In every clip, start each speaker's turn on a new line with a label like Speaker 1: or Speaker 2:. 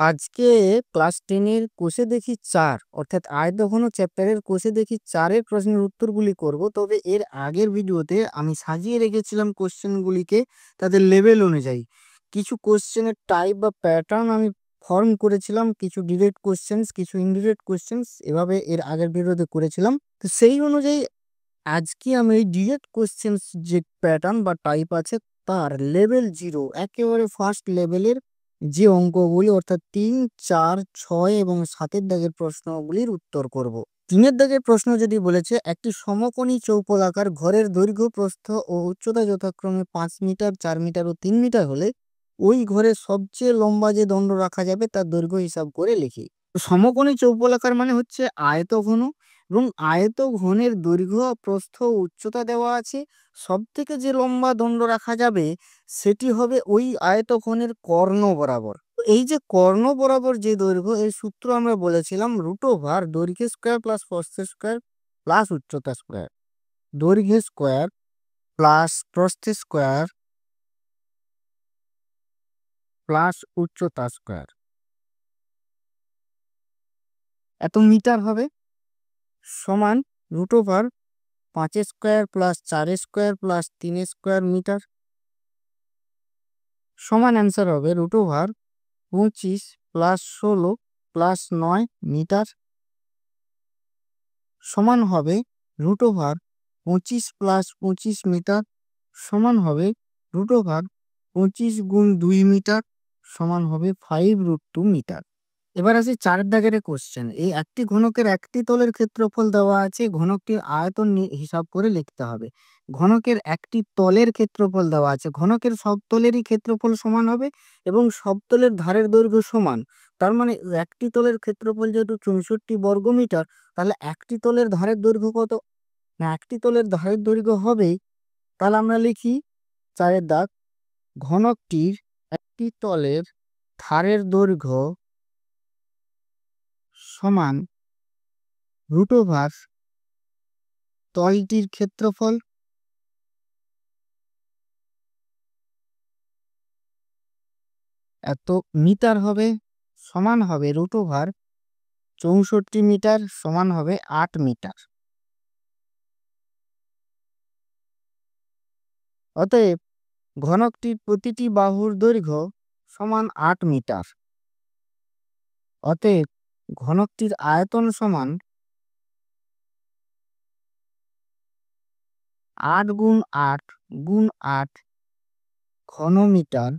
Speaker 1: আজকে ক্লাস 10 এর কোষে দেখি 4 অর্থাৎ আয়তঘন চ্যাপ্টারের কোষে দেখি 4 এর প্রশ্নের উত্তরগুলি করব। তবে এর আগের ভিডিওতে আমি সাজিয়ে রেখেছিলাম কোশ্চেনগুলিকে তাদের লেভেল অনুযায়ী। কিছু কোশ্চেনের টাইপ বা প্যাটার্ন আমি ফর্ম করেছিলাম, কিছু ডিরেক্ট কোশ্চেন্স, কিছু ইনডিরেক্ট কোশ্চেন্স, এভাবে এর আগের ভিডিওতে করেছিলাম। তো সেই অনুযায়ী আজকে আমি এই ডিরেক্ট কোশ্চেন্স যে প্যাটার্ন বা টাইপ আছে তার লেভেল 0 একেবারে ফার্স্ট লেভেলের যে অঙ্কগুলি অর্থাৎ 3, 4, 6 এবং 7-এর দাগের প্রশ্নগুলির উত্তর করব। 3-এর দাগের প্রশ্ন যদি বলেছে একটি সমকোণী চৌপলাকার ঘরের দৈর্ঘ্য, প্রস্থ ও উচ্চতা যথাক্রমে 5 মিটার, 4 মিটার ও 3 মিটার হলে ওই ঘরের সবচেয়ে লম্বা যে দণ্ড রাখা যাবে তার দৈর্ঘ্য হিসাব করে লিখি। সমকোণী চৌপলাকার মানে হচ্ছে আয়তঘন, এবং আয়তঘনের দৈর্ঘ্য, প্রস্থ, উচ্চতা দেওয়া আছে। সব থেকে যে লম্বা দণ্ড রাখা যাবে সেটি হবে ওই আয়তঘনের কর্ণ বরাবর। তো এই যে কর্ণ বরাবর যে দৈর্ঘ্য, এর সূত্র আমরা বলেছিলাম √, দৈর্ঘ্য স্কোয়ার প্লাস প্রস্থ স্কোয়ার প্লাস উচ্চতা স্কোয়ার। দৈর্ঘ্য স্কোয়ার প্লাস প্রস্থ স্কোয়ার প্লাস উচ্চতা স্কোয়ার এত মিটার হবে, সমান √5 square plus 4 square plus 3 square metre, সমান অ্যান্সার হবে √25 প্লাস 16 প্লাস 9 মিটার, সমান হবে √25 প্লাস 25 মিটার, সমান হবে √25 গুণ 2 মিটার, সমান হবে 5√2 মিটার। এবার আসি 4 দাগের কোশ্চেন। এই একটি ঘনকের একটি তলের ক্ষেত্রফল দেওয়া আছে, ঘনকটির আয়তন হিসাব করে লিখতে হবে। ঘনকের একটি তলের ক্ষেত্রফল দেওয়া আছে, ঘনকের সব তলেরই ক্ষেত্রফল সমান হবে এবং সব তলের ধারের দৈর্ঘ্য সমান। তার মানে একটি তলের ক্ষেত্রফল যেহেতু 64 বর্গমিটার, তাহলে একটি তলের ধারের দৈর্ঘ্য কত? না, একটি তলের ধারের দৈর্ঘ্য হবে, তাহলে আমরা লিখি 4 দাগ, ঘনকটির একটি তলের ধারের দৈর্ঘ্য সমান √, তলটির ক্ষেত্রফল, এত মিটার হবে, সমান হবে √64 মিটার, সমান হবে 8 মিটার। অতএব ঘনকটির প্রতিটি বাহুর দৈর্ঘ্য সমান 8 মিটার। অতএব ঘনকটির আয়তন সমান 8 গুণ 8 গুণ 8 ঘনমিটার,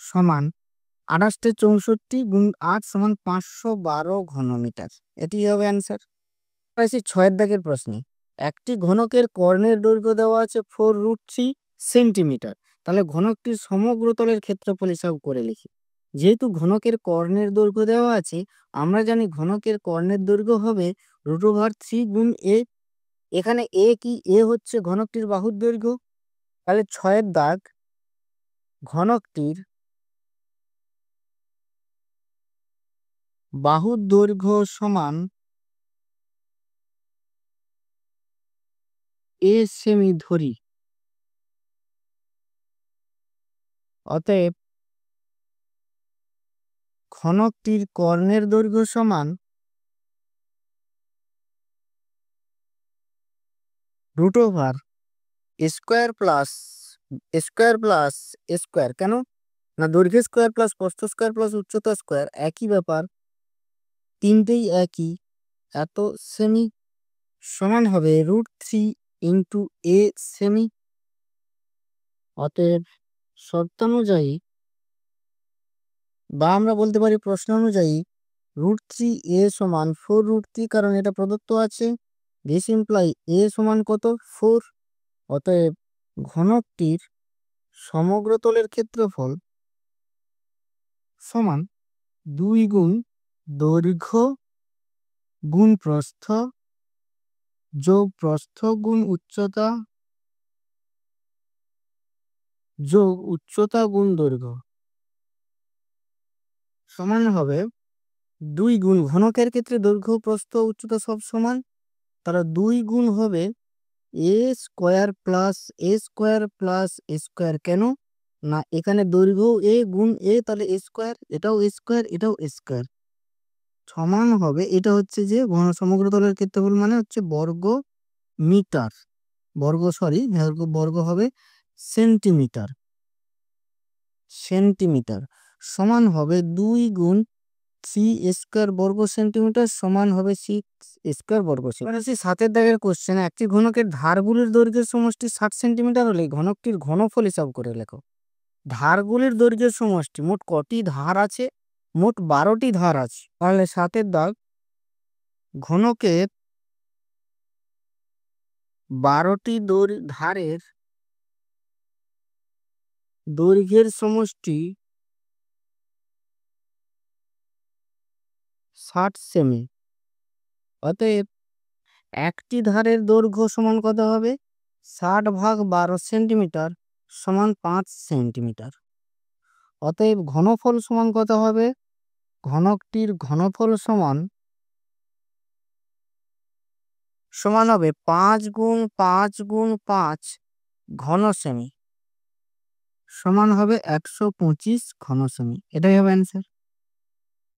Speaker 1: সমান 28 গুণ 8 সমান 512 ঘনমিটার। এটি হবে অ্যান্সার। আসি 6 দাগের প্রশ্নে। একটি ঘনকের কর্ণের দৈর্ঘ্য দেওয়া আছে 4√3 সেন্টিমিটার। তাহলে ঘনকটির সমগ্র তলের ক্ষেত্রফল হিসাব করে লিখি। যেহেতু ঘনকের কর্ণের দৈর্ঘ্য দেওয়া আছে, আমরা জানি ঘনকের কর্ণের দৈর্ঘ্য হবে √3 গুণ a। এখানে a কি? a হচ্ছে ঘনকটির বাহুর দৈর্ঘ্য। তাহলে 6 দাগ, ঘনকটির বাহুর দৈর্ঘ্য সমান a সেমি ধরি। অতএব ঘনকটির কর্ণের দৈর্ঘ্য সমান √, স্কোয়ার প্লাস স্কোয়ার। কেন? না, দৈর্ঘ্য স্কোয়ার প্লাস প্রস্থ স্কোয়ার প্লাস উচ্চতা স্কোয়ার একই ব্যাপার, তিনটেই একই, এত সেমি, সমান হবে √3 ইন্টু a সেমি। অতএব শর্তানুযায়ী বা আমরা বলতে পারি প্রশ্ন অনুযায়ী √3a সমান 4√3, কারণ এটা প্রদত্ত আছে। দিস ইমপ্লাই a সমান কত? 4। অতএব ঘনকটির সমগ্র তলের ক্ষেত্রফল সমান 2 গুণ দৈর্ঘ্য গুণ প্রস্থ যোগ প্রস্থ গুণ উচ্চতা যোগ উচ্চতা গুণ দৈর্ঘ্য, সমান হবে 2 গুণ, ঘনকের ক্ষেত্রে দৈর্ঘ্য, প্রস্থ, উচ্চতা সব সমান, তারা 2 গুণ হবে a square plus a square plus a square. কেন? না, এখানে দৈর্ঘ্য এ গুণ এ, তাহলে এ স্কোয়ার, এটাও এ স্কোয়ার, এটাও এ স্কোয়ার, সমান হবে। এটা হচ্ছে যে সমগ্র তলের ক্ষেত্রফল মানে হচ্ছে বর্গ মিটার, বর্গ হবে সেন্টিমিটার, সেন্টিমিটার সমান হবে 2 গুণ সি স্কোয়ার বর্গ সেন্টিমিটার সমান হবে 6 স্কোয়ার বর্গ সেন্টিমিটার। 7 দাগের কোশ্চেন, একটি ঘনকের ধারগুলির দৈর্ঘ্যের সমষ্টি 60 সেন্টিমিটার হলে ঘনকটির ঘনফল হিসাব করে লেখো। ধারগুলির দৈর্ঘ্যের সমষ্টি, মোট কটি ধার আছে? মোট 12টি ধার আছে। তাহলে 7 দাগ, ঘনকের 12টি ধারের দৈর্ঘ্যের সমষ্টি 60 সেমি। অতএব একটি ধারের দৈর্ঘ্য সমান কত হবে? 60/12 সেন্টিমিটার সমান 5 সেন্টিমিটার। অতএব ঘনফল সমান কত হবে? ঘনকটির ঘনফল সমান হবে 5 গুণ 5 গুণ 5 ঘন সেমি, সমান হবে 125 ঘন সেমি। এটাই হবে অ্যান্সার।